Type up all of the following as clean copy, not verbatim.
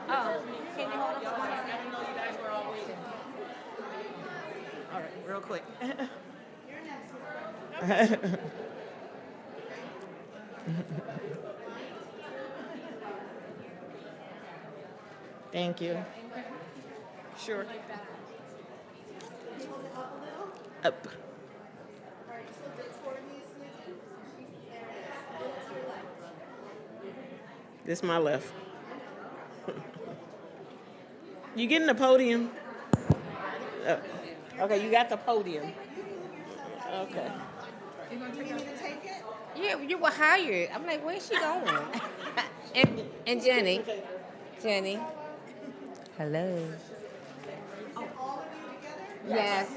Oh, can you hold up for one? I didn't know you guys were all waiting. All right, real quick. Thank you. Sure. Up. This is my left. You getting the podium? Uh, okay, you got the podium. Okay. Yeah, you were hired. I'm like, where's she going? and Jenny. Jenny. Hello. Yes.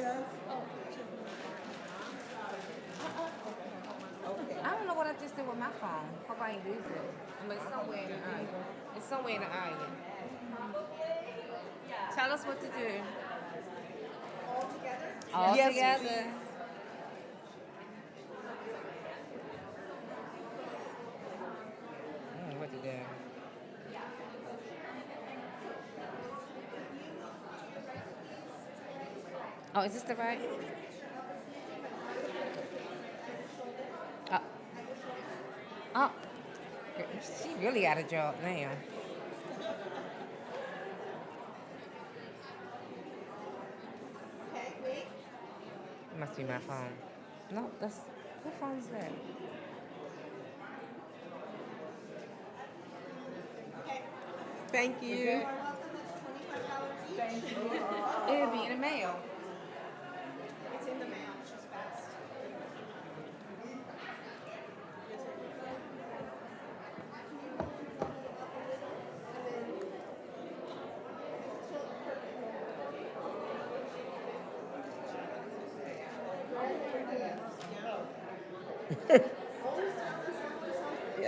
I don't know what I just did with my phone. Hope I ain't lose it. I mean, it's somewhere in the iron. It's somewhere in the iron. Tell us what to do. All Yes. together. What to do? Oh, is this the right? Uh, oh, she really got a job now. It must be my phone. No, that's what phone is that? Thank you. It'll be in the mail.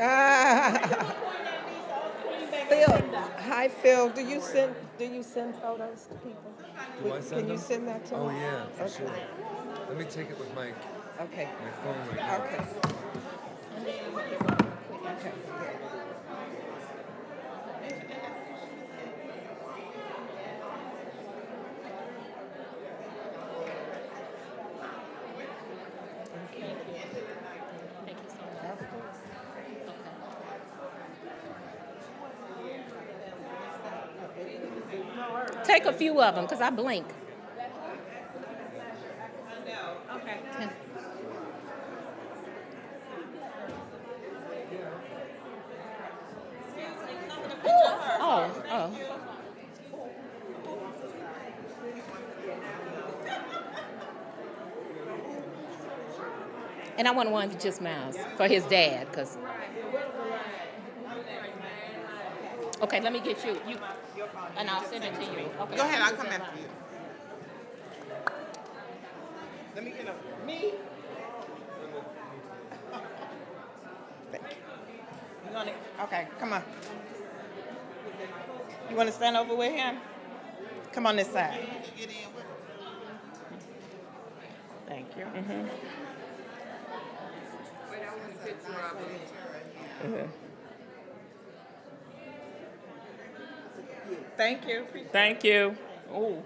Ah. Phil, hi Phil. Do you send photos to people? Do I send Can you them? send that to Oh me? yeah, for Okay. sure. Let me take it with my Okay. phone right now. Okay. Okay. Take a few of them, because I blink. Oh, oh. And I want one that just smiles for his dad, because. Okay, let me get you. And I'll send it to you. Okay. Go ahead. I'll come after you. Let me get a me. Thank you. You want to? Okay. Come on. You want to stand over with him? Come on this side. Thank you. Thank you. Thank you. Oh.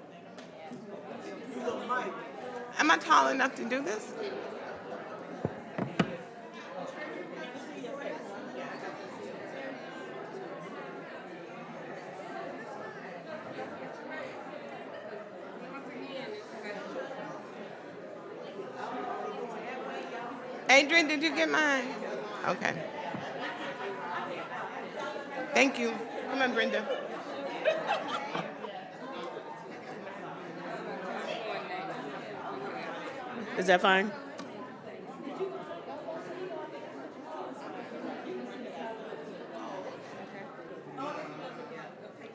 Am I tall enough to do this? Adrian, did you get mine? Okay. Thank you. Come on, Brenda. Is that fine?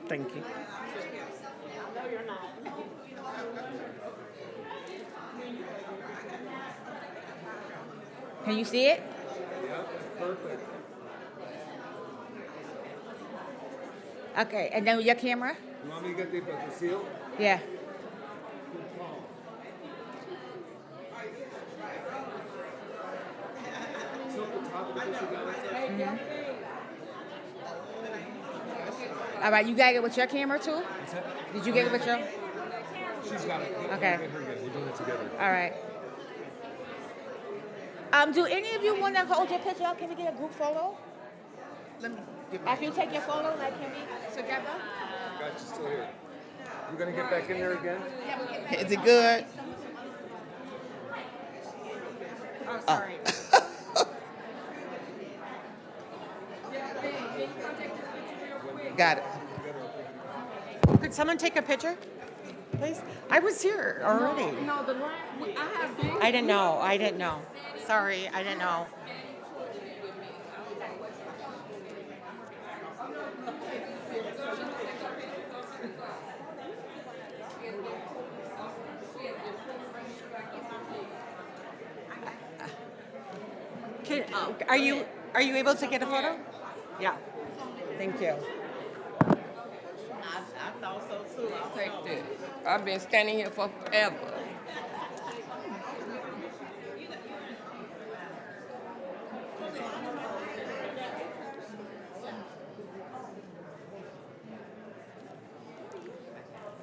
Thank you. Can you see it? Yep, perfect. Okay, and then with your camera? You want me to get the seal? Yeah. Tilt the top of the tissue down. All right, you got it with your camera too? What's that? Did you get it with your? She's got it. Okay. Get her again. We're doing it together. All right. Do any of you want to hold your picture up? Can we get a group photo? Let me get After you take your photo, like, can we together? Got you still here. We're gonna get back in there again. Is it good? Oh, sorry. Got it. Could someone take a picture, please? I was here already. No, the line. I have been. I didn't know. I didn't know. Sorry, I didn't know. Are you able to get a photo? Yeah. Thank you. I thought so too. I'll take this. I've been standing here for forever.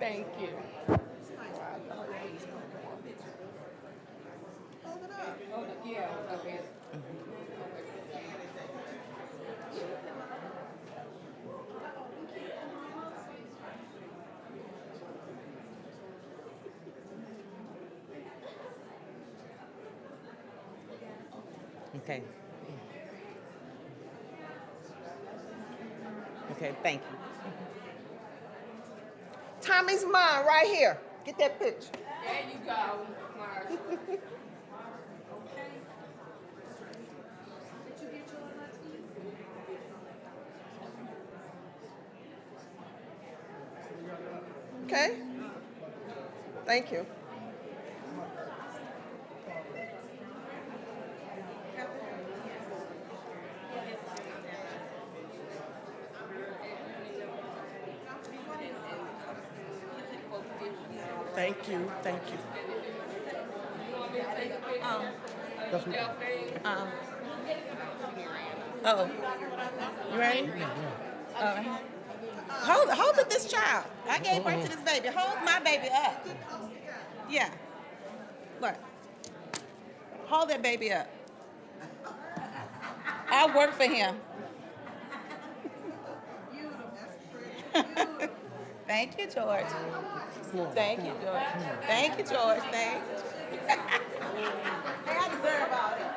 Thank you. Okay. Okay, thank you. Tommy's mine right here. Get that picture. There you go. Okay. Thank you. Thank you. Thank you. Oh, you ready? Hold it, this child. I gave birth to this baby. Hold my baby up. Yeah. Look. Hold that baby up. I work for him. Thank you, George. Thank you, George. Thank you, George. Thank you. Hey, I deserve all that.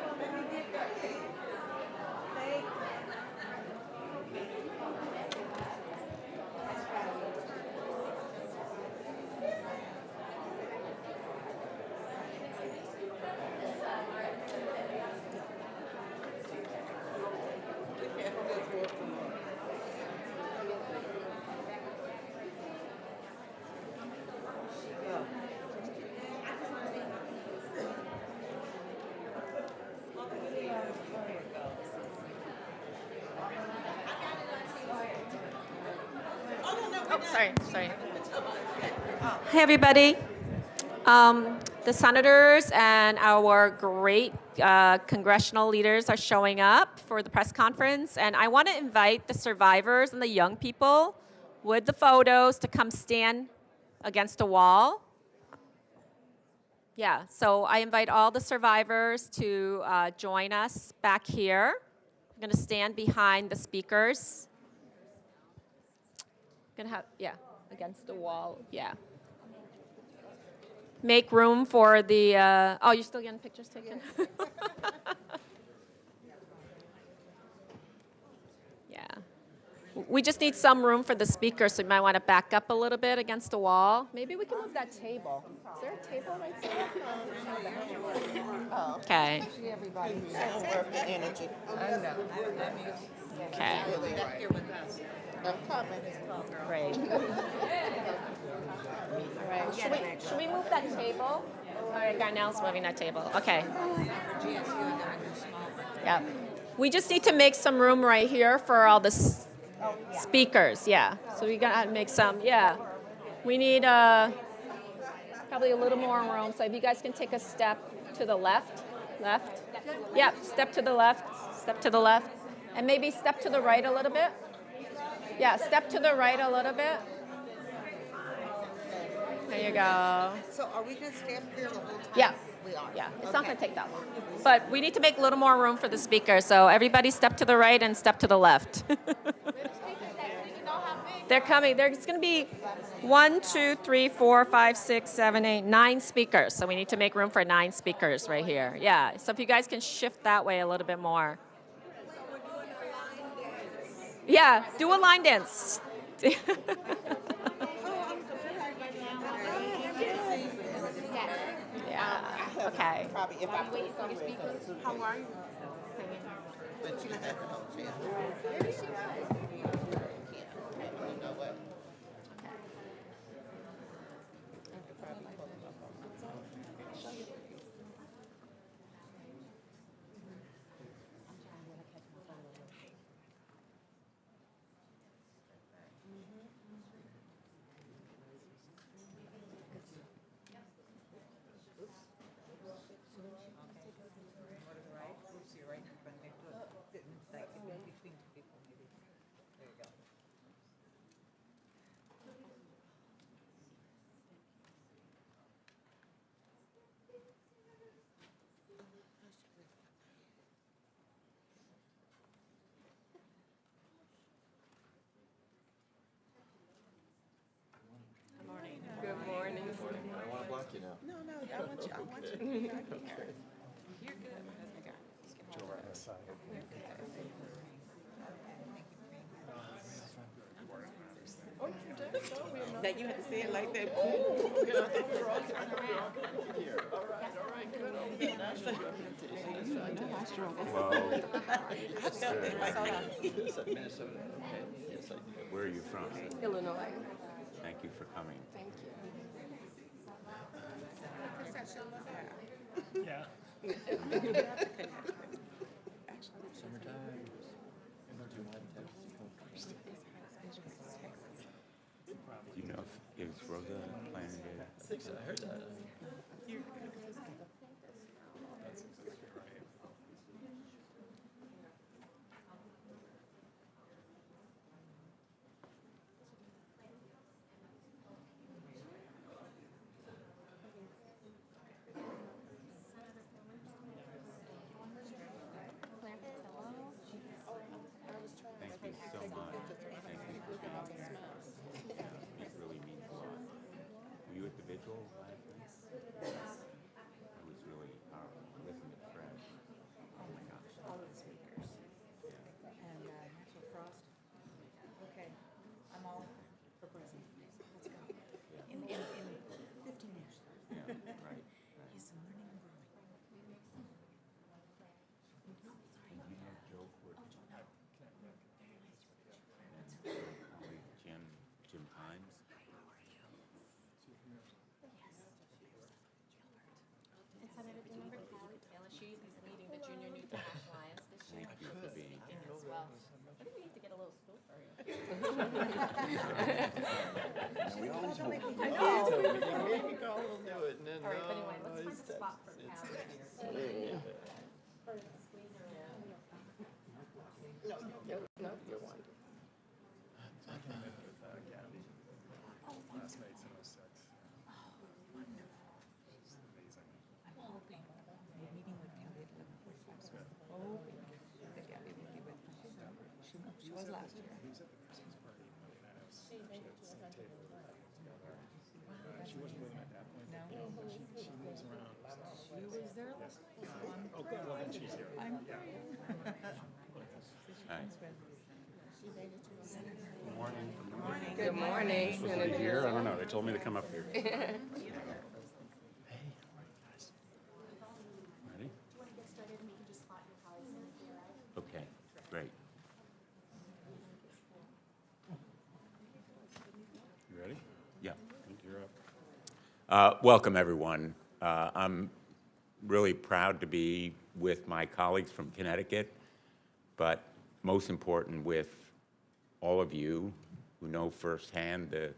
Sorry. Hey, everybody. The senators and our great congressional leaders are showing up for the press conference, and I want to invite the survivors and the young people with the photos to come stand against a wall. Yeah, so I invite all the survivors to join us back here. I'm going to stand behind the speakers. Gonna have, yeah, against the wall, yeah. Make room for the, oh, you're still getting pictures taken? Yeah. We just need some room for the speakers, so you might want to back up a little bit against the wall. Maybe we can move that table. Is there a table right there? Oh. Okay. Everybody worth the energy. I know. Okay. I'm coming. Great. All right. Should we move that table? All right, Garnell's moving that table. Okay. Yeah. We just need to make some room right here for all the speakers. Yeah. So we gotta make some. Yeah. We need probably a little more room. So if you guys can take a step to the left. Yep. Step to the left. Step to the left. And maybe step to the right a little bit. Yeah, step to the right a little bit. There you go. So are we going to stay up here the whole time? Yeah. We are. Yeah, it's not going to take that long. But we need to make a little more room for the speaker. So everybody step to the right and step to the left. They're coming. There's going to be 1, 2, 3, 4, 5, 6, 7, 8, 9 speakers. So we need to make room for 9 speakers right here. Yeah. So if you guys can shift that way a little bit more. Yeah, do a line dance. Yeah. Okay. Probably if I wait for your speakers. How are you? But she doesn't have her own chance. Maybe she does. You know what? Good morning. I don't want to block you now. No, I want you. I want you to be right here. You're good. That you had to say it like that. Where are you from? Illinois. Thank you for coming. Thank you. Yeah. Do you know if is Rosa planning to? I think so. I heard that. Thank you so much. Thank you for coming. Yeah, it really means a lot. Were you at the vigil last night? It was really powerful. Listen to Fred. Oh my gosh. All of the speakers. And Maxwell Frost. Okay, I'm all for president. Let's go. In 15 years. Yeah, right. He's learning and growing. You know Joe Courtney? And colleague Jim Hines? And Senator Blumenthal, she is leading the Junior New Cash Alliance this year. Thank you for being here. As well. I think we need to get a little stool for you. We always hope. I know. Maybe Carl will do it. And then, All right, but anyway, let's find a spot for Cal here. No, you're wonderful. Classmates in 06. Amazing. I'm hoping, we're meeting with Gabby at 11:45, so I'm hoping that Gabby will be with us. She was last year. He was at the Christmas party in Atlanta. She had the same table together. She wasn't with him at that point. No. But she moves around. She was there last night. Oh, good. Well, then she's here. I'm Yeah. Hi. Good morning. Good morning, Senator. Here? I don't know. They told me to come up here. Hey, how are you guys? Ready? Do you want to get started and you can just spot your colleagues as they arrive? Okay, great. You ready? Yeah. You're up. Welcome, everyone. I'm really proud to be with my colleagues from Connecticut, but most important, with all of you who know firsthand the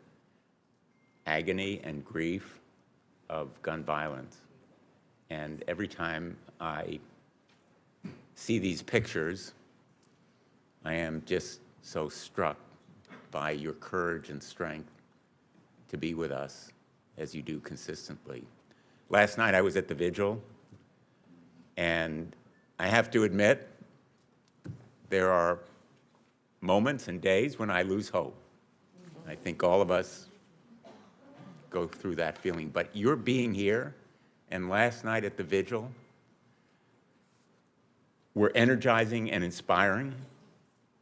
agony and grief of gun violence. And every time I see these pictures, I am just so struck by your courage and strength to be with us as you do consistently. Last night I was at the vigil, and I have to admit, there are moments and days when I lose hope. I think all of us go through that feeling. But your being here and last night at the vigil were energizing and inspiring,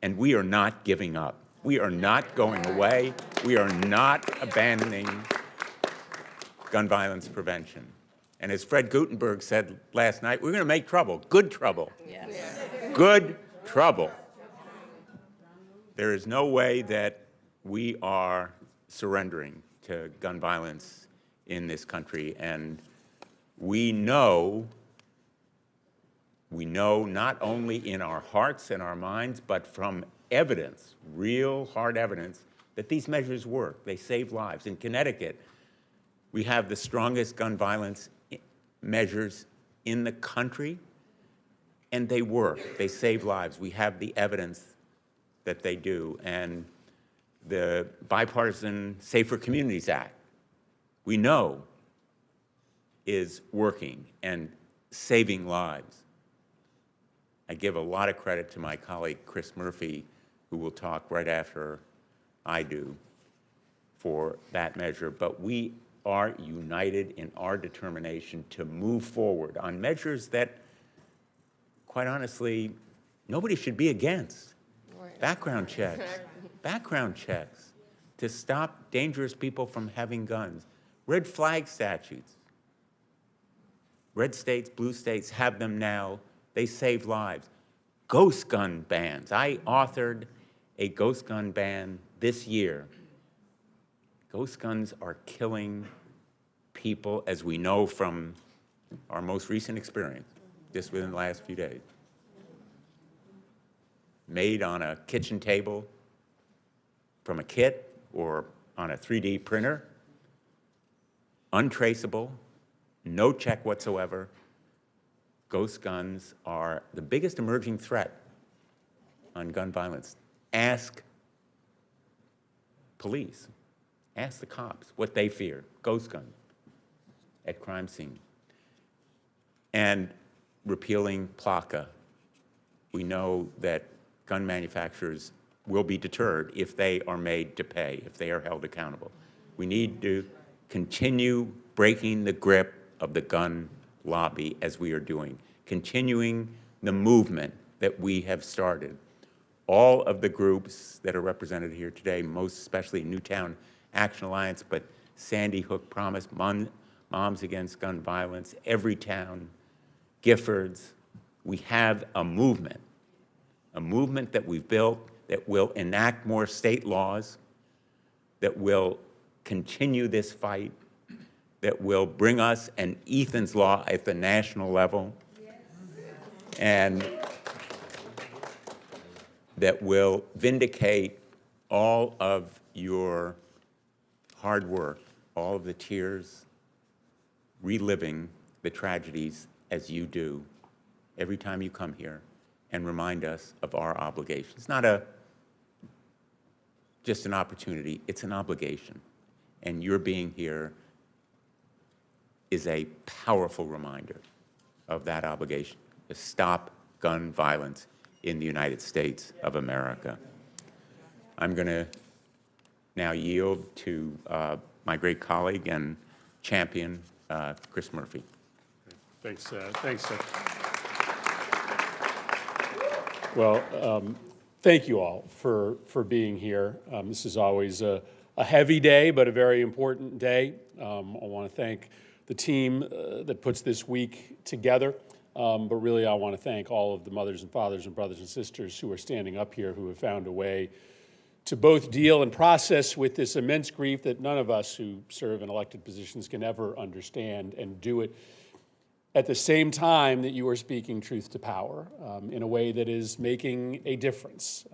and we are not giving up. We are not going away. We are not abandoning gun violence prevention. And as Fred Gutenberg said last night, we're going to make trouble, good trouble. Yes. Good trouble. There is no way that we are surrendering to gun violence in this country. And we know not only in our hearts and our minds, but from evidence, real hard evidence, that these measures work. They save lives. In Connecticut, we have the strongest gun violence measures in the country, and they work. They save lives. We have the evidence that they do. And the bipartisan Safer Communities Act, we know, is working and saving lives. I give a lot of credit to my colleague, Chris Murphy, who will talk right after I do, for that measure. But we are united in our determination to move forward on measures that, quite honestly, nobody should be against. Right. Background checks to stop dangerous people from having guns. Red flag statutes. Red states, blue states have them now. They save lives. Ghost gun bans. I authored a ghost gun ban this year. Ghost guns are killing people, as we know from our most recent experience, just within the last few days. Made on a kitchen table from a kit or on a 3D printer, untraceable, no check whatsoever. Ghost guns are the biggest emerging threat on gun violence. Ask police, ask the cops what they fear, ghost guns at crime scene. And repealing PLACA. We know that gun manufacturers will be deterred if they are made to pay, if they are held accountable. We need to continue breaking the grip of the gun lobby as we are doing, continuing the movement that we have started. All of the groups that are represented here today, most especially Newtown Action Alliance, but Sandy Hook Promise, Moms Against Gun Violence, Everytown, Giffords, we have a movement that we've built that will enact more state laws, that will continue this fight, that will bring us an Ethan's Law at the national level, and that will vindicate all of your hard work, all of the tears, reliving the tragedies as you do every time you come here and remind us of our obligation. It's not just an opportunity, it's an obligation. And your being here is a powerful reminder of that obligation to stop gun violence in the United States of America. I'm going to now yield to my great colleague and champion, Chris Murphy. Thanks. Well, thank you all for being here. This is always a heavy day, but a very important day. I want to thank the team that puts this week together, but really I want to thank all of the mothers and fathers and brothers and sisters who are standing up here, who have found a way to both deal and process with this immense grief that none of us who serve in elected positions can ever understand, and do it at the same time that you are speaking truth to power in a way that is making a difference.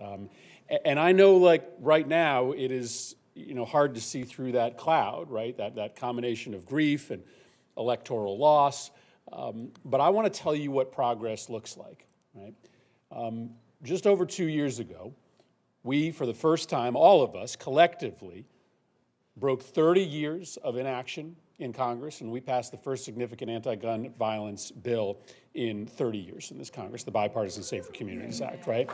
And I know, like, right now, it is hard to see through that cloud, right? That combination of grief and electoral loss. But I want to tell you what progress looks like, right? Just over 2 years ago, we, for the first time, all of us, collectively, broke 30 years of inaction in Congress, and we passed the first significant anti-gun violence bill in 30 years in this Congress, the Bipartisan Safer Communities Act, right?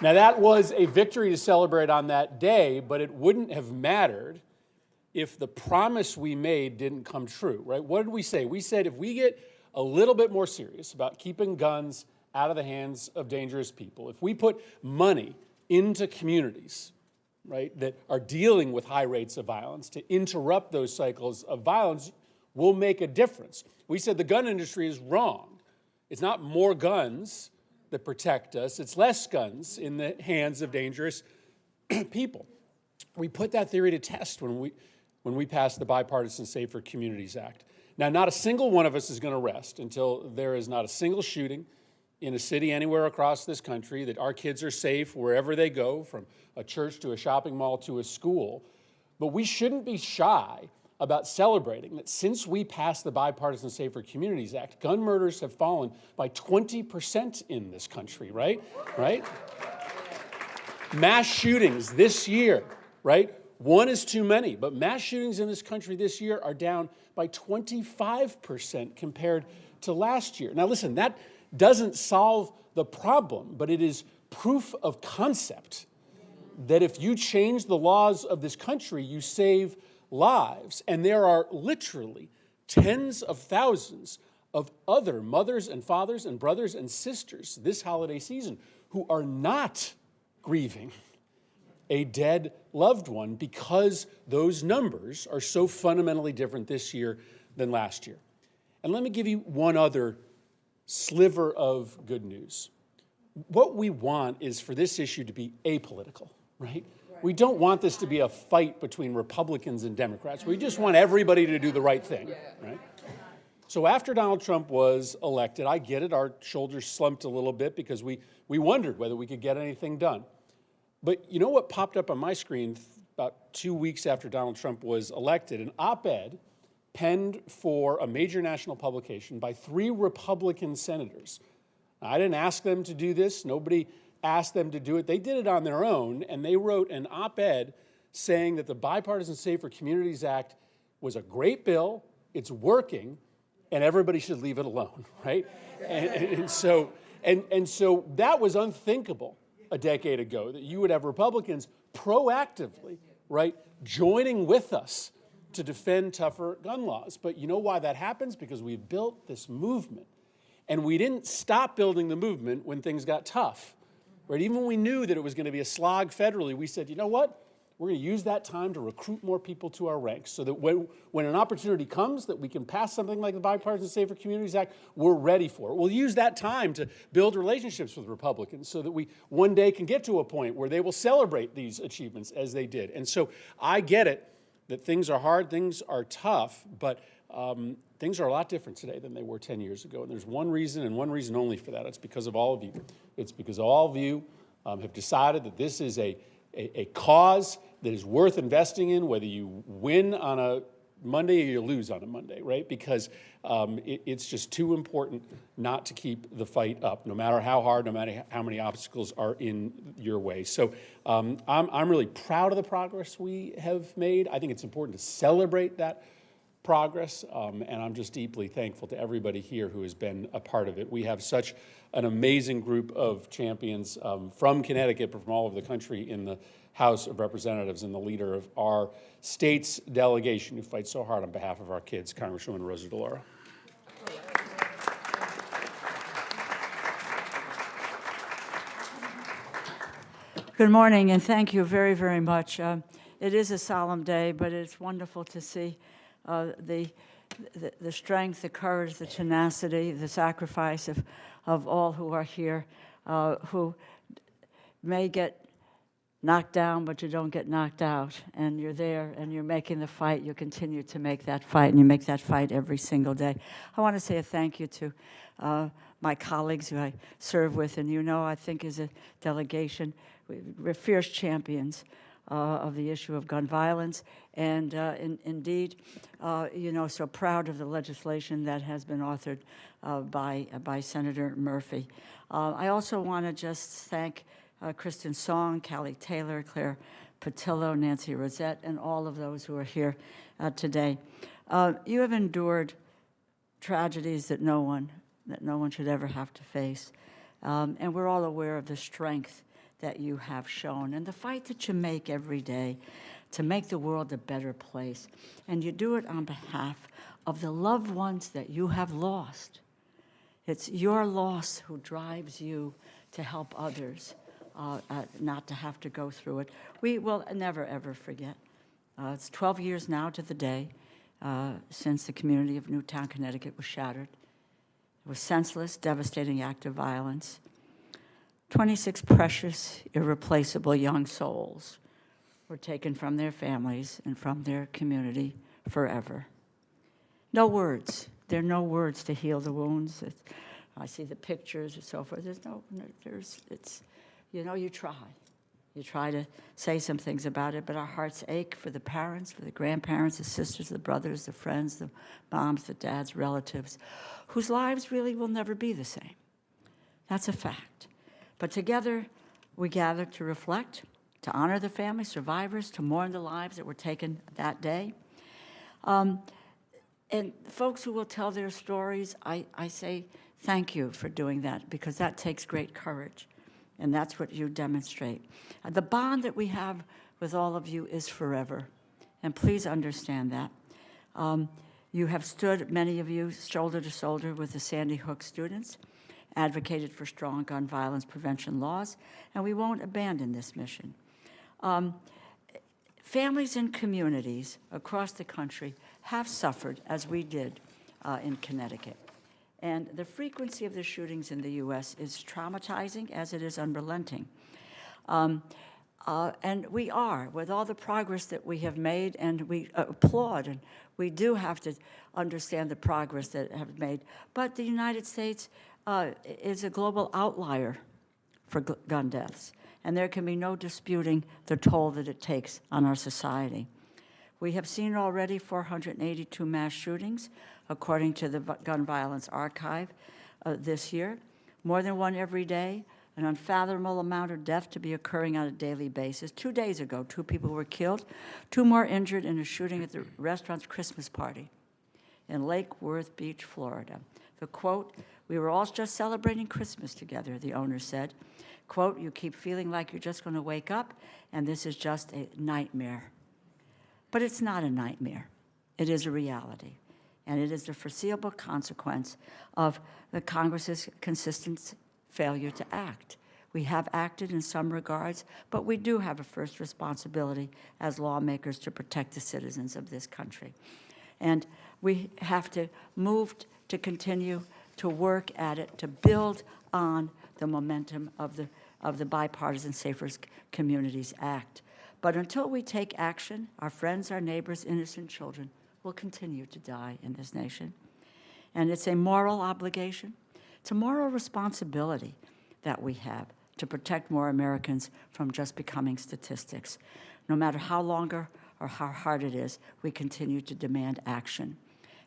Now, that was a victory to celebrate on that day, but it wouldn't have mattered if the promise we made didn't come true, right? What did we say? We said if we get a little bit more serious about keeping guns out of the hands of dangerous people, if we put money into communities, right, that are dealing with high rates of violence to interrupt those cycles of violence, we'll make a difference. We said the gun industry is wrong. It's not more guns that protect us, it's less guns in the hands of dangerous people. We put that theory to test when we passed the Bipartisan Safer Communities Act. Now, not a single one of us is going to rest until there is not a single shooting in a city anywhere across this country, that our kids are safe wherever they go, from a church to a shopping mall to a school. But we shouldn't be shy about celebrating that since we passed the Bipartisan Safer Communities Act, gun murders have fallen by 20% in this country, right? Mass shootings this year, right? One is too many, but mass shootings in this country this year are down by 25% compared to last year. Now listen, that doesn't solve the problem, but it is proof of concept that if you change the laws of this country, you save lives. And there are literally tens of thousands of other mothers and fathers and brothers and sisters this holiday season who are not grieving a dead loved one because those numbers are so fundamentally different this year than last year. And let me give you one other sliver of good news. What we want is for this issue to be apolitical, right? We don't want this to be a fight between Republicans and Democrats. We just want everybody to do the right thing, right? So after Donald Trump was elected, I get it, our shoulders slumped a little bit because we wondered whether we could get anything done. But you know what popped up on my screen about 2 weeks after Donald Trump was elected? An op-ed penned for a major national publication by 3 Republican senators. Now, I didn't ask them to do this. Nobody asked them to do it. They did it on their own, and they wrote an op-ed saying that the Bipartisan Safer Communities Act was a great bill, it's working, and everybody should leave it alone, right? And so that was unthinkable a decade ago, that you would have Republicans proactively, right, joining with us to defend tougher gun laws. But you know why that happens? Because we built this movement. And we didn't stop building the movement when things got tough. Right? Even when we knew that it was going to be a slog federally, we said, you know what? We're going to use that time to recruit more people to our ranks so that when an opportunity comes that we can pass something like the Bipartisan Safer Communities Act, we're ready for it. We'll use that time to build relationships with Republicans so that we one day can get to a point where they will celebrate these achievements as they did. And so I get it that things are hard, things are tough, but things are a lot different today than they were 10 years ago. And there's one reason and one reason only for that. It's because of all of you. It's because all of you have decided that this is a cause that is worth investing in, whether you win on a Monday or you lose on a Monday, right? Because it's just too important not to keep the fight up, no matter how hard, no matter how many obstacles are in your way. So I'm really proud of the progress we have made. I think it's important to celebrate that progress, and I'm just deeply thankful to everybody here who has been a part of it. We have such an amazing group of champions from Connecticut, but from all over the country in the House of Representatives, and the leader of our state's delegation who fights so hard on behalf of our kids, Congresswoman Rosa DeLauro. Good morning, and thank you very, very much. It is a solemn day, but it's wonderful to see the strength, the courage, the tenacity, the sacrifice of all who are here, who may get knocked down, but you don't get knocked out, and you're there, and you're making the fight. You continue to make that fight, and you make that fight every single day. I want to say a thank you to my colleagues who I serve with, and you know, I think as a delegation, we're fierce champions of the issue of gun violence, and indeed, you know, so proud of the legislation that has been authored by Senator Murphy. I also want to just thank Kristen Song, Callie Taylor, Claire Patillo, Nancy Rosette, and all of those who are here today. You have endured tragedies that no one should ever have to face. And we're all aware of the strength that you have shown and the fight that you make every day to make the world a better place. And you do it on behalf of the loved ones that you have lost. It's your loss who drives you to help others not to have to go through it. We will never, ever forget. It's 12 years now to the day since the community of Newtown, Connecticut was shattered. It was senseless, devastating act of violence. 26 precious, irreplaceable young souls were taken from their families and from their community forever. No words. There are no words to heal the wounds. I see the pictures and so forth. You try. You try to say some things about it, but our hearts ache for the parents, for the grandparents, the sisters, the brothers, the friends, the moms, the dads, relatives, whose lives really will never be the same. That's a fact. But together, we gather to reflect, to honor the family survivors, to mourn the lives that were taken that day. And folks who will tell their stories, I say thank you for doing that, because that takes great courage. And that's what you demonstrate. The bond that we have with all of you is forever. And please understand that. You have stood, many of you, shoulder to shoulder with the Sandy Hook students, advocated for strong gun violence prevention laws, and we won't abandon this mission. Families and communities across the country have suffered, as we did in Connecticut. And the frequency of the shootings in the U.S. is traumatizing as it is unrelenting. And we are, with all the progress that we have made, and we applaud, and we do have to understand the progress that have made. But the United States is a global outlier for gun deaths, and there can be no disputing the toll that it takes on our society. We have seen already 482 mass shootings, according to the Gun Violence Archive this year, more than one every day, an unfathomable amount of death to be occurring on a daily basis. 2 days ago, 2 people were killed, 2 more injured in a shooting at the restaurant's Christmas party in Lake Worth Beach, Florida. The quote, "We were all just celebrating Christmas together," the owner said. Quote, "You keep feeling like you're just going to wake up, and this is just a nightmare." But it's not a nightmare. It is a reality. And it is the foreseeable consequence of the Congress's consistent failure to act. We have acted in some regards, but we do have a first responsibility as lawmakers to protect the citizens of this country. And we have to move to continue to work at it, to build on the momentum of the Bipartisan Safer Communities Act. But until we take action, our friends, our neighbors, innocent children will continue to die in this nation. And it's a moral obligation, it's a moral responsibility that we have to protect more Americans from just becoming statistics. No matter how longer or how hard it is, we continue to demand action.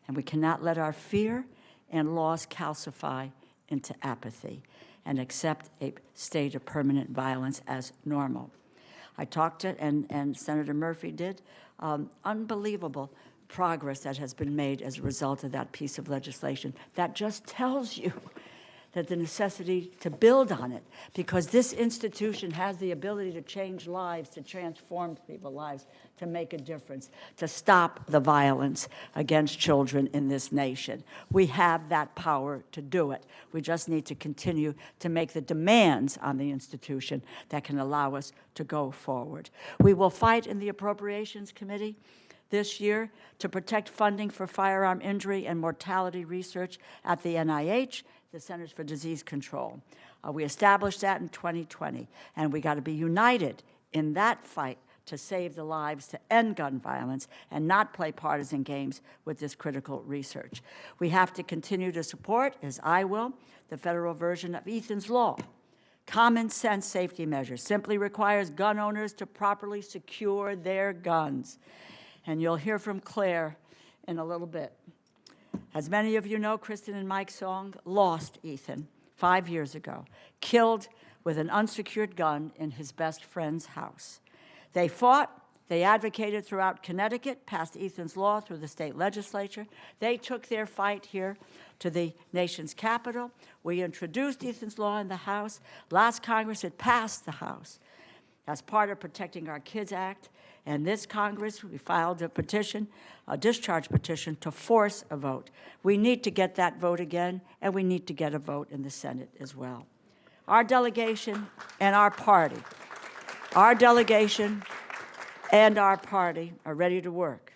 And we cannot let our fear and loss calcify into apathy and accept a state of permanent violence as normal. I talked to, and Senator Murphy did, unbelievable progress that has been made as a result of that piece of legislation. That just tells you that the necessity to build on it, because this institution has the ability to change lives, to transform people's lives, to make a difference, to stop the violence against children in this nation. We have that power to do it. We just need to continue to make the demands on the institution that can allow us to go forward. We will fight in the Appropriations Committee this year to protect funding for firearm injury and mortality research at the NIH, the Centers for Disease Control. We established that in 2020, and we got to be united in that fight to save the lives, to end gun violence, and not play partisan games with this critical research. We have to continue to support, as I will, the federal version of Ethan's Law. Common sense safety measures simply requires gun owners to properly secure their guns. And you'll hear from Claire in a little bit. As many of you know, Kristen and Mike Song lost Ethan 5 years ago, killed with an unsecured gun in his best friend's house. They fought. They advocated throughout Connecticut, passed Ethan's law through the state legislature. They took their fight here to the nation's capital. We introduced Ethan's law in the House. Last Congress, it passed the House as part of Protecting Our Kids Act. And this Congress, we filed a petition, a discharge petition, to force a vote. We need to get that vote again, and we need to get a vote in the Senate as well. Our delegation and our party and our party are ready to work.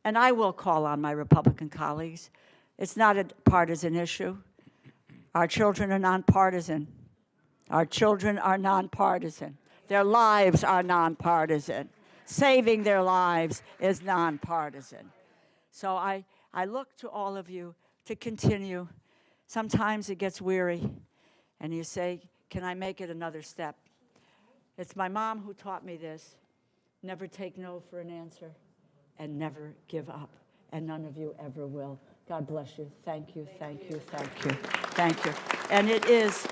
And I will call on my Republican colleagues. It's not a partisan issue. Our children are nonpartisan. Our children are nonpartisan. Their lives are nonpartisan. Saving their lives is nonpartisan. So I look to all of you to continue. Sometimes it gets weary, and you say, can I make it another step? It's my mom who taught me this. Never take no for an answer, and never give up. And none of you ever will. God bless you. Thank you, thank you, thank you, thank you. And it is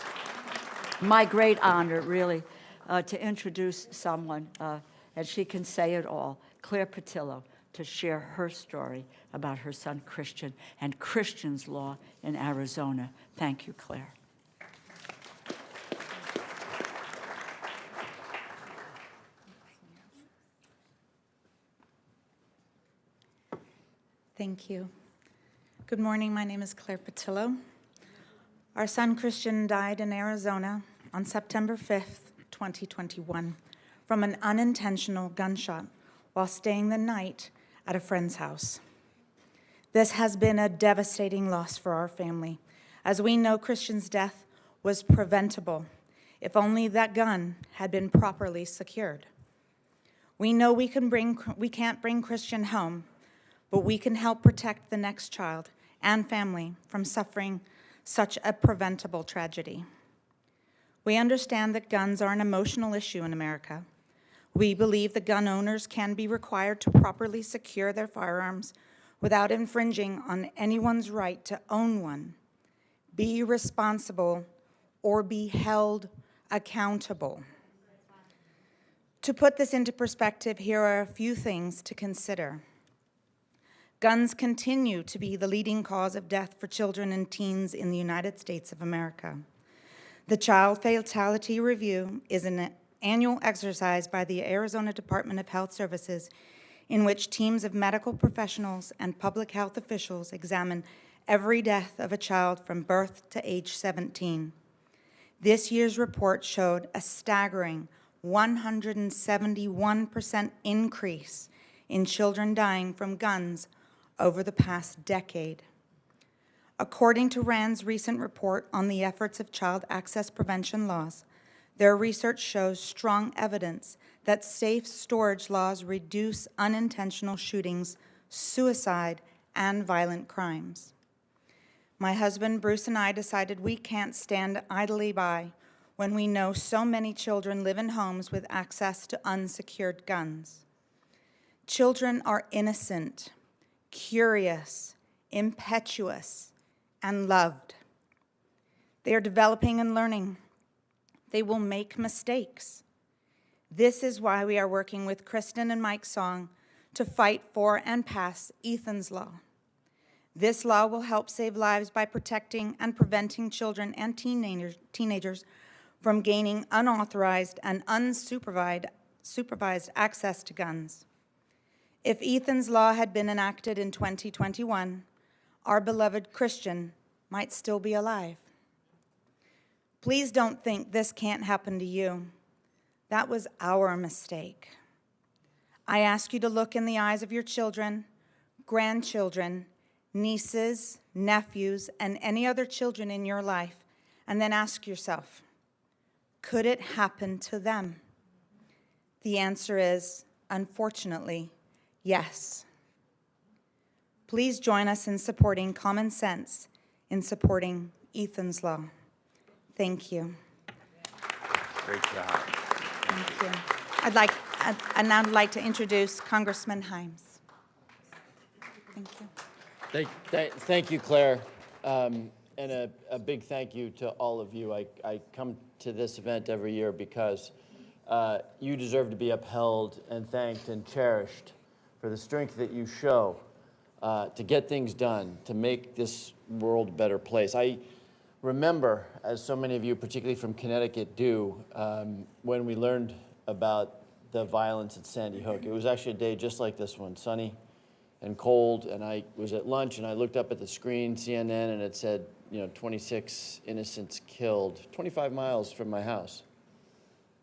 my great honor, really, to introduce someone, and she can say it all, Claire Patillo, to share her story about her son Christian and Christian's law in Arizona. Thank you, Claire. Thank you. Good morning. My name is Claire Patillo. Our son Christian died in Arizona on September 5th, 2021, from an unintentional gunshot while staying the night at a friend's house. This has been a devastating loss for our family, as we know Christian's death was preventable if only that gun had been properly secured. We know we can't bring Christian home, but we can help protect the next child and family from suffering such a preventable tragedy. We understand that guns are an emotional issue in America. We believe that gun owners can be required to properly secure their firearms without infringing on anyone's right to own one, be responsible, or be held accountable. To put this into perspective, here are a few things to consider. Guns continue to be the leading cause of death for children and teens in the United States of America. The Child Fatality Review is an annual exercise by the Arizona Department of Health Services in which teams of medical professionals and public health officials examine every death of a child from birth to age 17. This year's report showed a staggering 171% increase in children dying from guns over the past decade. According to RAND's recent report on the efforts of child access prevention laws, their research shows strong evidence that safe storage laws reduce unintentional shootings, suicide, and violent crimes. My husband, Bruce, and I decided we can't stand idly by when we know so many children live in homes with access to unsecured guns. Children are innocent, curious, impetuous, and loved. They are developing and learning. They will make mistakes. This is why we are working with Kristen and Mike Song to fight for and pass Ethan's Law. This law will help save lives by protecting and preventing children and teenagers from gaining unauthorized and unsupervised access to guns. If Ethan's Law had been enacted in 2021, our beloved Christian might still be alive. Please don't think this can't happen to you. That was our mistake. I ask you to look in the eyes of your children, grandchildren, nieces, nephews, and any other children in your life, and then ask yourself, could it happen to them? The answer is, unfortunately, yes. Please join us in supporting common sense, in supporting Ethan's Law. Thank you. Great job. Thank you. I'd now like to introduce Congressman Himes. Thank you. Thank you, Claire. And and a big thank you to all of you. I come to this event every year because you deserve to be upheld and thanked and cherished for the strength that you show to get things done, to make this world a better place. I remember, as so many of you, particularly from Connecticut, do, when we learned about the violence at Sandy Hook. It was actually a day just like this one, sunny and cold, and I was at lunch and I looked up at the screen, CNN, and it said, 26 innocents killed, 25 miles from my house.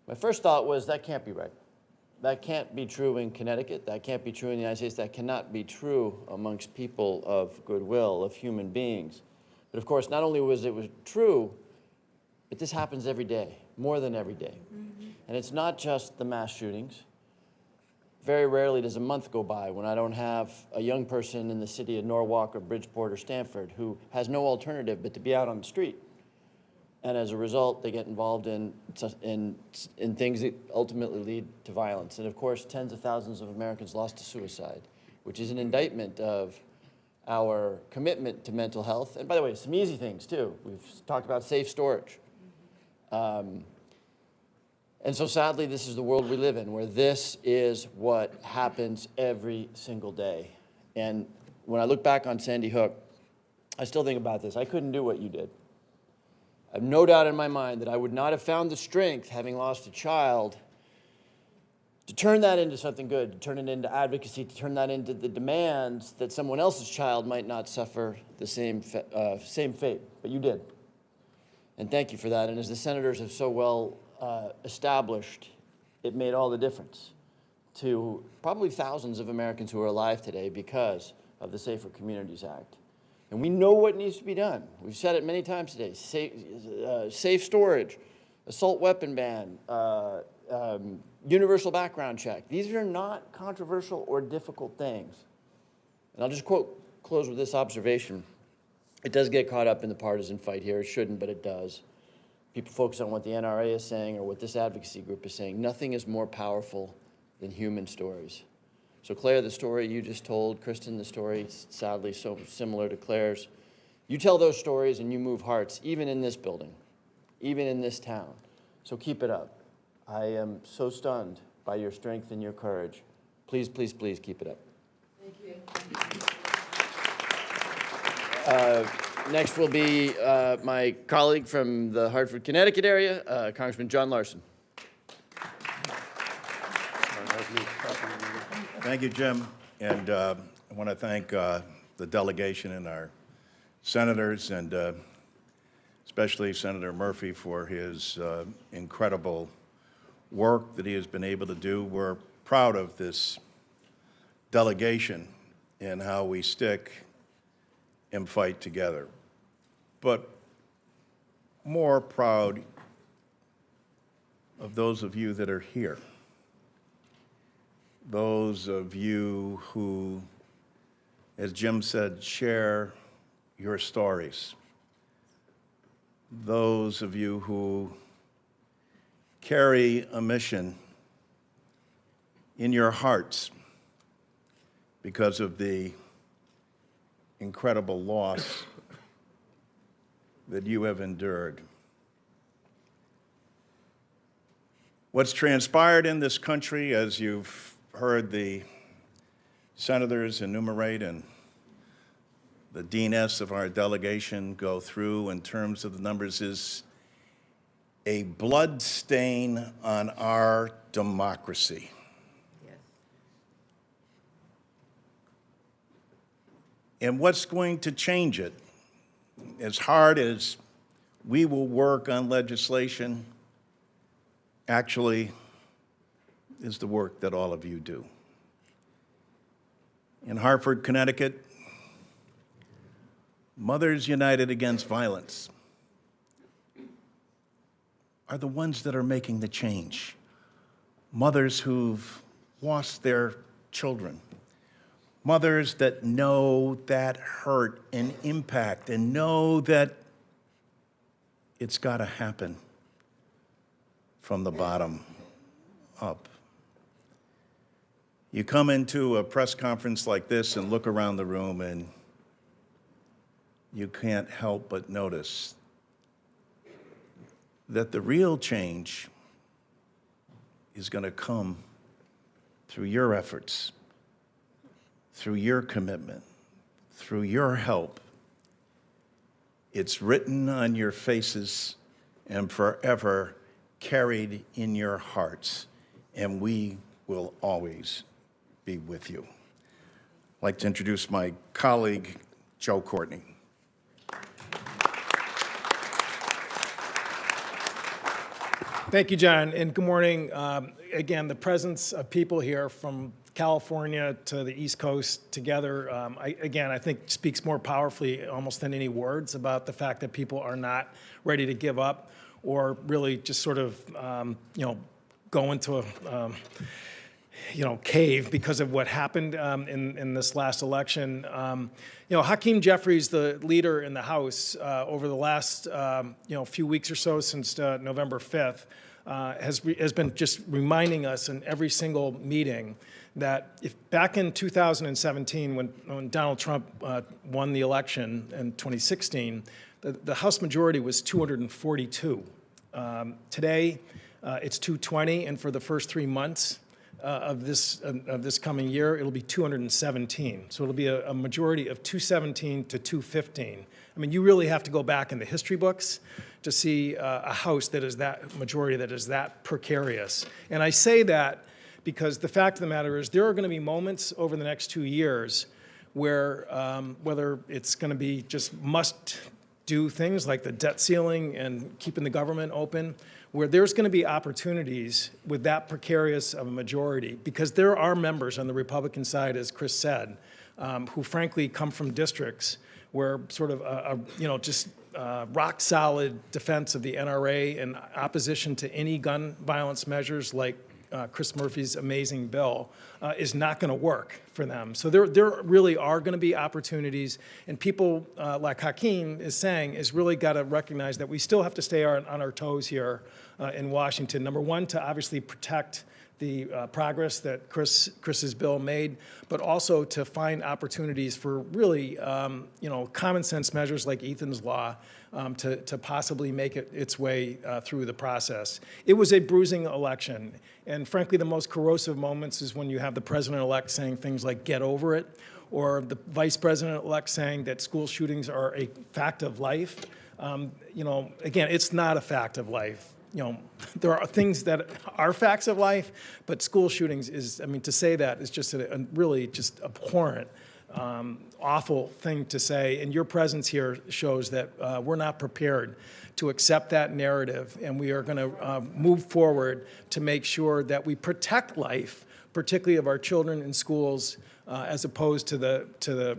My first thought was, that can't be right. That can't be true in Connecticut. That can't be true in the United States. That cannot be true amongst people of goodwill, of human beings. But of course, not only was it true, but this happens every day, more than every day. Mm-hmm. And it's not just the mass shootings. Very rarely does a month go by when I don't have a young person in the city of Norwalk or Bridgeport or Stamford who has no alternative but to be out on the street. And as a result, they get involved in things that ultimately lead to violence. And of course, tens of thousands of Americans lost to suicide, which is an indictment of our commitment to mental health. And by the way, some easy things too. We've talked about safe storage. And so sadly, this is the world we live in, where this is what happens every single day. And when I look back on Sandy Hook, I still think about this. I couldn't do what you did. I have no doubt in my mind that I would not have found the strength, having lost a child, to turn that into something good, to turn it into advocacy, to turn that into the demands that someone else's child might not suffer the same fate. But you did. And thank you for that. And as the senators have so well established, it made all the difference to probably thousands of Americans who are alive today because of the Safer Communities Act. And we know what needs to be done. We've said it many times today. Safe storage, assault weapon ban, universal background check. These are not controversial or difficult things. And I'll just close with this observation. It does get caught up in the partisan fight here. It shouldn't, but it does. People focus on what the NRA is saying or what this advocacy group is saying. Nothing is more powerful than human stories. So Claire, the story you just told, Kristen, the story, sadly so similar to Claire's. You tell those stories and you move hearts, even in this building, even in this town. So keep it up. I am so stunned by your strength and your courage. Please, please, please keep it up. Thank you. Next will be my colleague from the Hartford, Connecticut area, Congressman John Larson. Thank you, Jim. And I want to thank the delegation and our senators, and especially Senator Murphy for his incredible work that he has been able to do. We're proud of this delegation and how we stick and fight together. But more proud of those of you that are here. Those of you who, as Jim said, share your stories. Those of you who carry a mission in your hearts because of the incredible loss that you have endured. What's transpired in this country, as you've heard the senators enumerate and the deaness of our delegation go through in terms of the numbers, is a blood stain on our democracy. Yes. And what's going to change it? As hard as we will work on legislation, actually is the work that all of you do. In Hartford, Connecticut, Mothers United Against Violence are the ones that are making the change. Mothers who've lost their children. Mothers that know that hurt and impact and know that it's got to happen from the bottom up. You come into a press conference like this and look around the room and you can't help but notice that the real change is going to come through your efforts, through your commitment, through your help. It's written on your faces and forever carried in your hearts, and we will always be with you. I'd like to introduce my colleague, Joe Courtney. Thank you, John, and good morning. Again, the presence of people here from California to the East Coast together, I think speaks more powerfully almost than any words about the fact that people are not ready to give up or really just sort of, go into a, cave because of what happened in this last election. Hakeem Jeffries, the leader in the House, over the last few weeks or so since November 5th, has been just reminding us in every single meeting that if back in 2017, when Donald Trump won the election in 2016, the House majority was 242. Today, it's 220, and for the first 3 months of this coming year, it'll be 217. So it'll be a majority of 217 to 215. I mean, you really have to go back in the history books to see a House that is that majority that is that precarious. And I say that because the fact of the matter is there are going to be moments over the next 2 years where whether it's going to be just must-do things like the debt ceiling and keeping the government open, where there's going to be opportunities with that precarious of a majority, because there are members on the Republican side, as Chris said, who frankly come from districts where sort of rock-solid defense of the NRA and opposition to any gun violence measures like Chris Murphy's amazing bill is not going to work for them. So there really are going to be opportunities, and people like Hakeem is saying is really got to recognize that we still have to stay on our toes here in Washington. Number one, to obviously protect the progress that Chris's bill made, but also to find opportunities for really, common sense measures like Ethan's Law to possibly make its way through the process. It was a bruising election, and frankly, the most corrosive moments is when you have the president-elect saying things like "get over it," or the vice president-elect saying that school shootings are a fact of life. Again, it's not a fact of life. There are things that are facts of life, but school shootings is, to say that is just a really just abhorrent, awful thing to say. And your presence here shows that we're not prepared to accept that narrative, and we are going to move forward to make sure that we protect life, particularly of our children in schools, as opposed to the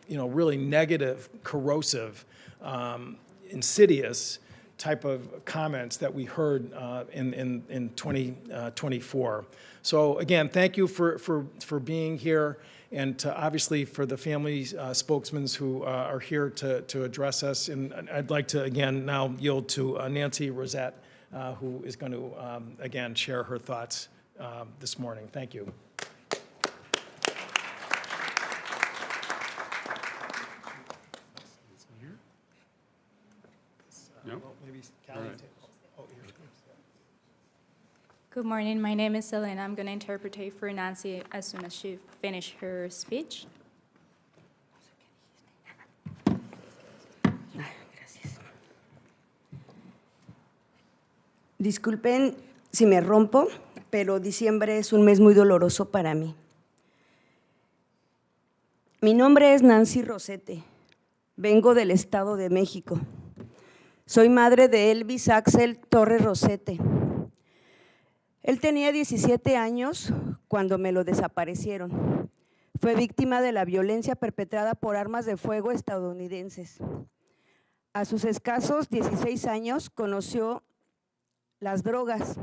really negative, corrosive, insidious type of comments that we heard in 2024. So again, thank you for being here, and obviously for the families, spokesmen who are here to address us. And I'd like to again now yield to Nancy Rosette, who is going to again share her thoughts this morning. Thank you. Good morning. My name is Selena. I'm going to interpret for Nancy as soon as she finishes her speech. Disculpen si me rompo, pero diciembre es un mes muy doloroso para mí. Mi nombre es Nancy Rosete. Vengo del Estado de México. Soy madre de Elvis Axel Torres Rosete. Él tenía 17 años cuando me lo desaparecieron. Fue víctima de la violencia perpetrada por armas de fuego estadounidenses. A sus escasos 16 años conoció las drogas,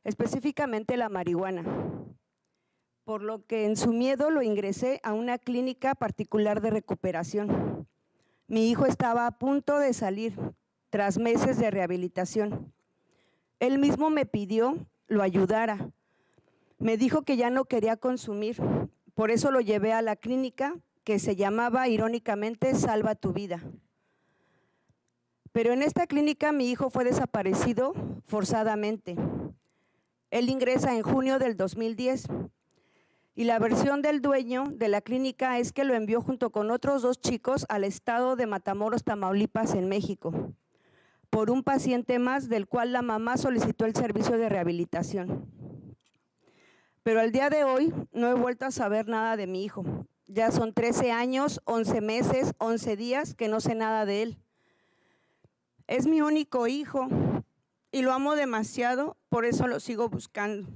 específicamente la marihuana, por lo que en su miedo lo ingresé a una clínica particular de recuperación. Mi hijo estaba a punto de salir tras meses de rehabilitación. Él mismo me pidió lo ayudara. Me dijo que ya no quería consumir, por eso lo llevé a la clínica que se llamaba irónicamente Salva tu Vida. Pero en esta clínica mi hijo fue desaparecido forzadamente. Él ingresa en junio del 2010 y la versión del dueño de la clínica es que lo envió junto con otros 2 chicos al estado de Matamoros, Tamaulipas, en México, por un paciente más del cual la mamá solicitó el servicio de rehabilitación. Pero al día de hoy no he vuelto a saber nada de mi hijo. Ya son 13 años, 11 meses, 11 días que no sé nada de él. Es mi único hijo y lo amo demasiado, por eso lo sigo buscando.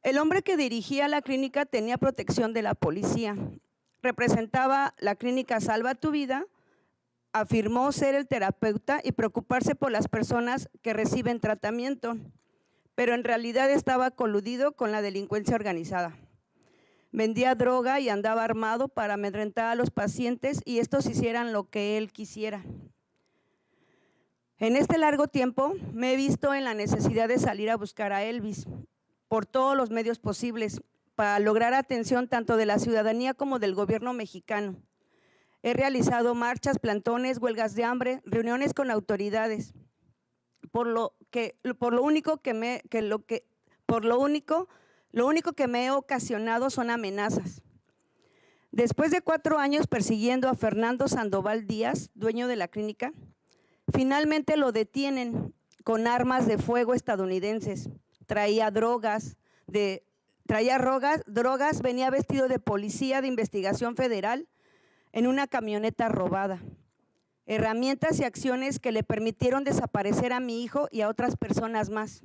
El hombre que dirigía la clínica tenía protección de la policía. Representaba la clínica Salva tu Vida, afirmó ser el terapeuta y preocuparse por las personas que reciben tratamiento, pero en realidad estaba coludido con la delincuencia organizada. Vendía droga y andaba armado para amedrentar a los pacientes y estos hicieran lo que él quisiera. En este largo tiempo me he visto en la necesidad de salir a buscar a Elvis por todos los medios posibles para lograr atención tanto de la ciudadanía como del gobierno mexicano. He realizado marchas, plantones, huelgas de hambre, reuniones con autoridades. Lo único que me he ocasionado son amenazas. Después de 4 años persiguiendo a Fernando Sandoval Díaz, dueño de la clínica, finalmente lo detienen con armas de fuego estadounidenses. Traía drogas, venía vestido de policía de investigación federal en una camioneta robada. Herramientas y acciones que le permitieron desaparecer a mi hijo y a otras personas más.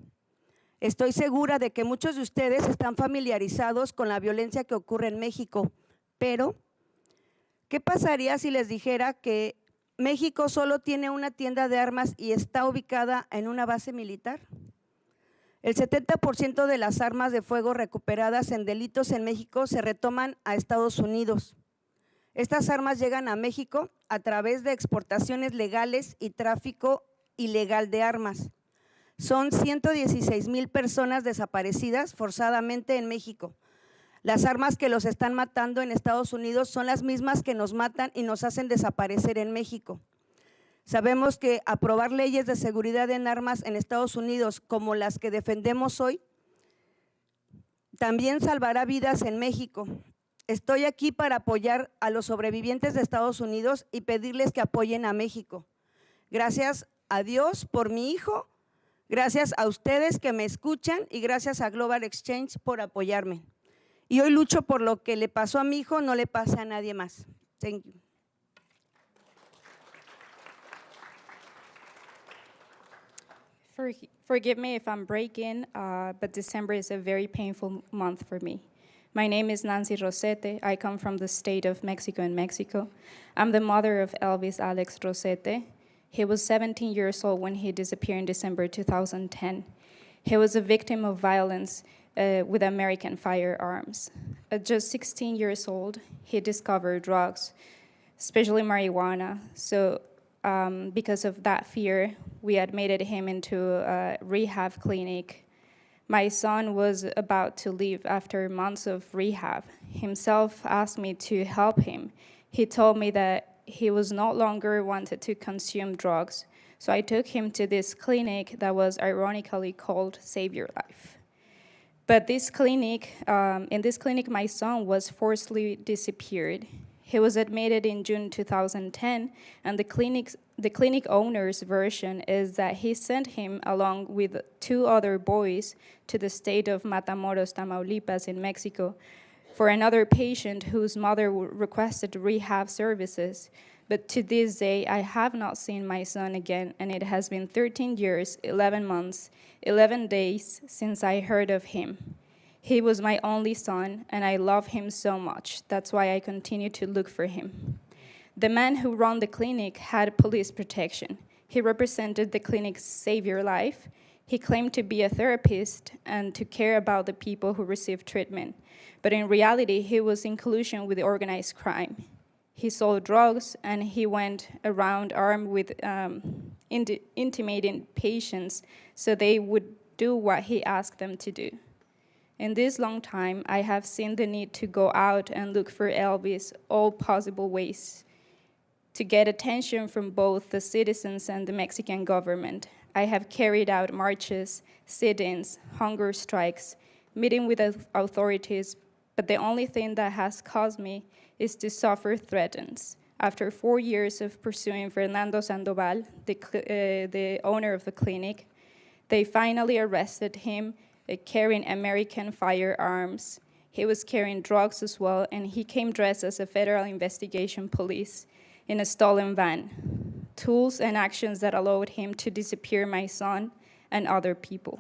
Estoy segura de que muchos de ustedes están familiarizados con la violencia que ocurre en México, pero ¿qué pasaría si les dijera que México solo tiene una tienda de armas y está ubicada en una base militar? El 70% de las armas de fuego recuperadas en delitos en México se retoman a Estados Unidos. Estas armas llegan a México a través de exportaciones legales y tráfico ilegal de armas. Son 116,000 personas desaparecidas forzadamente en México. Las armas que los están matando en Estados Unidos son las mismas que nos matan y nos hacen desaparecer en México. Sabemos que aprobar leyes de seguridad en armas en Estados Unidos como las que defendemos hoy también salvará vidas en México. Estoy aquí para apoyar a los sobrevivientes de Estados Unidos y pedirles que apoyen a México. Gracias a Dios por mi hijo, gracias a ustedes que me escuchan y gracias a Global Exchange por apoyarme. Y hoy lucho por lo que le pasó a mi hijo, no le pase a nadie más. Thank you. Forgive me if I'm breaking, but December is a very painful month for me. My name is Nancy Rosete. I come from the state of Mexico in Mexico. I'm the mother of Elvis Alex Rosete. He was 17 years old when he disappeared in December 2010. He was a victim of violence with American firearms. At just 16 years old, he discovered drugs, especially marijuana. So because of that fear, we admitted him into a rehab clinic. My son was about to leave after months of rehab. Himself asked me to help him. He told me that he was no longer wanted to consume drugs. So I took him to this clinic that was ironically called Save Your Life. But in this clinic, my son was forcibly disappeared. He was admitted in June 2010, and the clinic owner's version is that he sent him along with 2 other boys to the state of Matamoros, Tamaulipas in Mexico for another patient whose mother requested rehab services. But to this day, I have not seen my son again, and it has been 13 years, 11 months, 11 days since I heard of him. He was my only son, and I love him so much. That's why I continue to look for him. The man who ran the clinic had police protection. He represented the clinic's Save Your Life. He claimed to be a therapist and to care about the people who receive treatment. But in reality, he was in collusion with organized crime. He sold drugs, and he went around armed with intimidating patients so they would do what he asked them to do. In this long time, I have seen the need to go out and look for Elvis all possible ways to get attention from both the citizens and the Mexican government. I have carried out marches, sit-ins, hunger strikes, meeting with authorities, but the only thing that has caused me is to suffer threats. After 4 years of pursuing Fernando Sandoval, the owner of the clinic, they finally arrested him carrying American firearms. He was carrying drugs as well, and he came dressed as a federal investigation police in a stolen van. Tools and actions that allowed him to disappear my son and other people.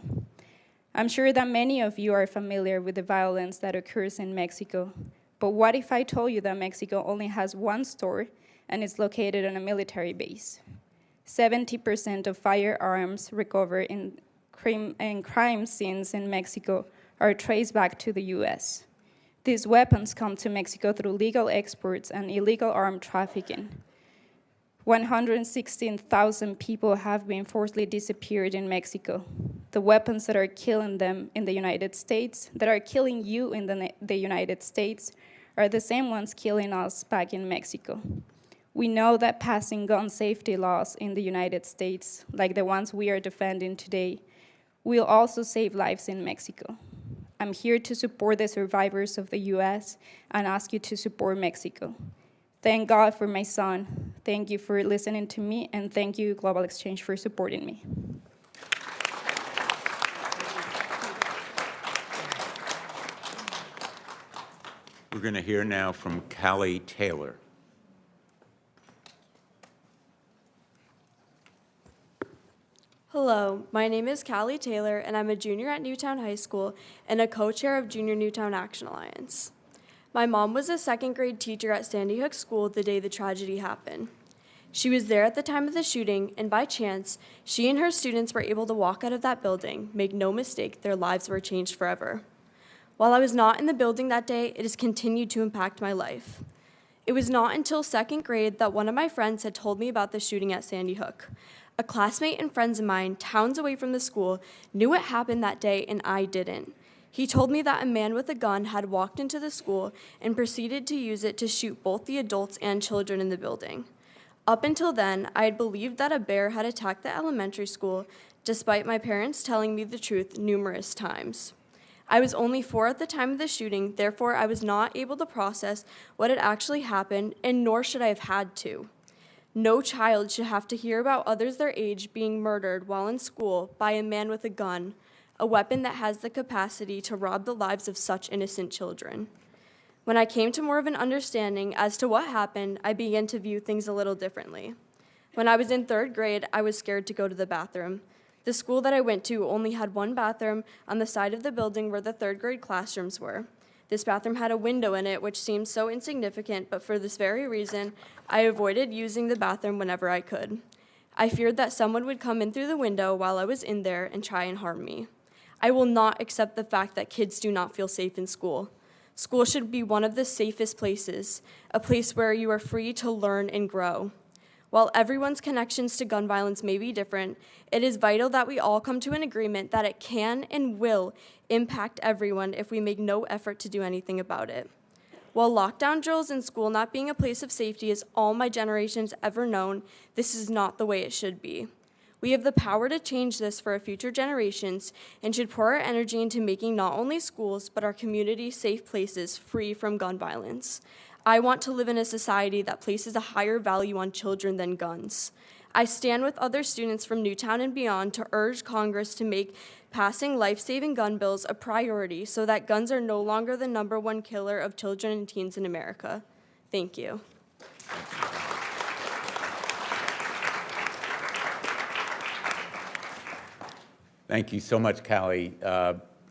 I'm sure that many of you are familiar with the violence that occurs in Mexico, but what if I told you that Mexico only has one store and is located on a military base? 70% of firearms recovered in crime scenes in Mexico are traced back to the US. These weapons come to Mexico through legal exports and illegal armed trafficking. 116,000 people have been forcibly disappeared in Mexico. The weapons that are killing them in the United States, that are killing you in the United States, are the same ones killing us back in Mexico. We know that passing gun safety laws in the United States, like the ones we are defending today, will also save lives in Mexico. I'm here to support the survivors of the US and ask you to support Mexico. Thank God for my son. Thank you for listening to me, and thank you, Global Exchange, for supporting me. We're going to hear now from Callie Taylor. Hello, my name is Callie Taylor, and I'm a junior at Newtown High School and a co-chair of Junior Newtown Action Alliance. My mom was a second-grade teacher at Sandy Hook School the day the tragedy happened. She was there at the time of the shooting, and by chance, she and her students were able to walk out of that building. Make no mistake, their lives were changed forever. While I was not in the building that day, it has continued to impact my life. It was not until second grade that one of my friends had told me about the shooting at Sandy Hook. A classmate and friends of mine, towns away from the school, knew what happened that day, and I didn't. He told me that a man with a gun had walked into the school and proceeded to use it to shoot both the adults and children in the building. Up until then, I had believed that a bear had attacked the elementary school, despite my parents telling me the truth numerous times. I was only 4 at the time of the shooting, therefore I was not able to process what had actually happened, and nor should I have had to. No child should have to hear about others their age being murdered while in school by a man with a gun, a weapon that has the capacity to rob the lives of such innocent children. When I came to more of an understanding as to what happened, I began to view things a little differently. When I was in 3rd grade, I was scared to go to the bathroom. The school that I went to only had one bathroom on the side of the building where the 3rd grade classrooms were. This bathroom had a window in it, which seemed so insignificant, but for this very reason, I avoided using the bathroom whenever I could. I feared that someone would come in through the window while I was in there and try and harm me. I will not accept the fact that kids do not feel safe in school. School should be one of the safest places, a place where you are free to learn and grow. While everyone's connections to gun violence may be different, it is vital that we all come to an agreement that it can and will impact everyone if we make no effort to do anything about it. While lockdown drills in school not being a place of safety is all my generation's ever known, this is not the way it should be. We have the power to change this for our future generations and should pour our energy into making not only schools, but our communities safe places free from gun violence. I want to live in a society that places a higher value on children than guns. I stand with other students from Newtown and beyond to urge Congress to make passing life-saving gun bills a priority so that guns are no longer the #1 killer of children and teens in America. Thank you. Thank you so much, Callie.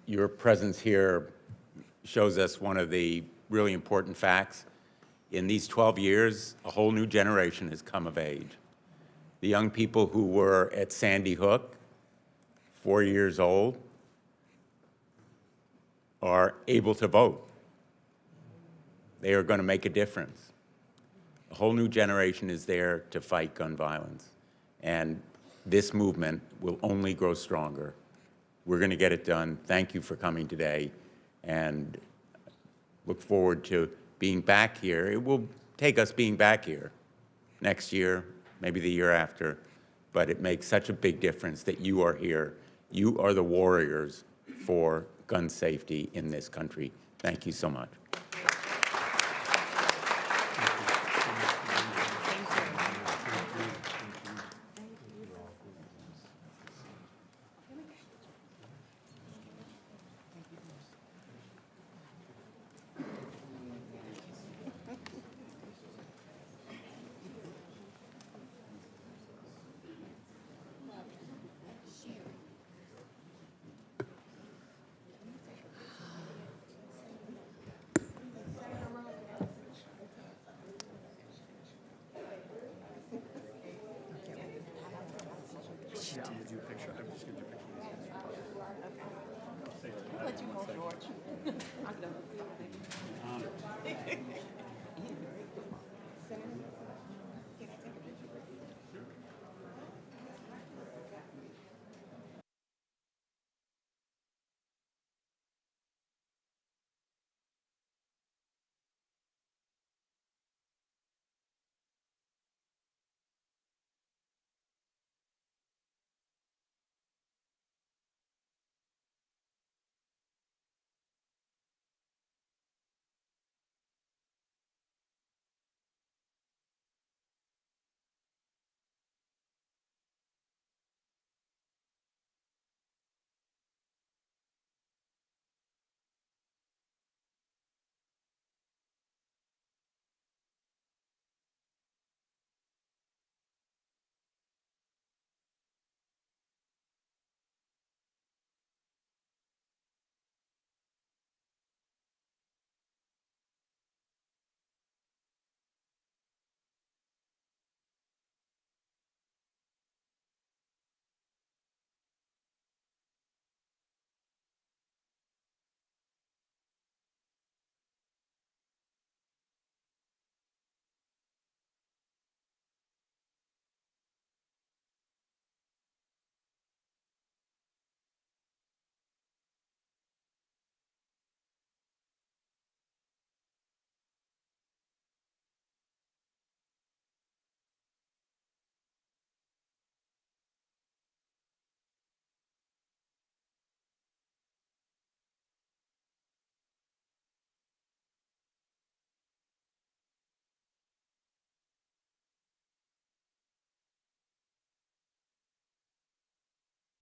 Your presence here shows us one of the really important facts. In these 12 years, a whole new generation has come of age. The young people who were at Sandy Hook, 4 years old, are able to vote. They are going to make a difference. A whole new generation is there to fight gun violence. And this movement will only grow stronger. We're going to get it done. Thank you for coming today. and look forward to being back here. It will take us being back here next year, maybe the year after, but it makes such a big difference that you are here. You are the warriors for gun safety in this country. Thank you so much.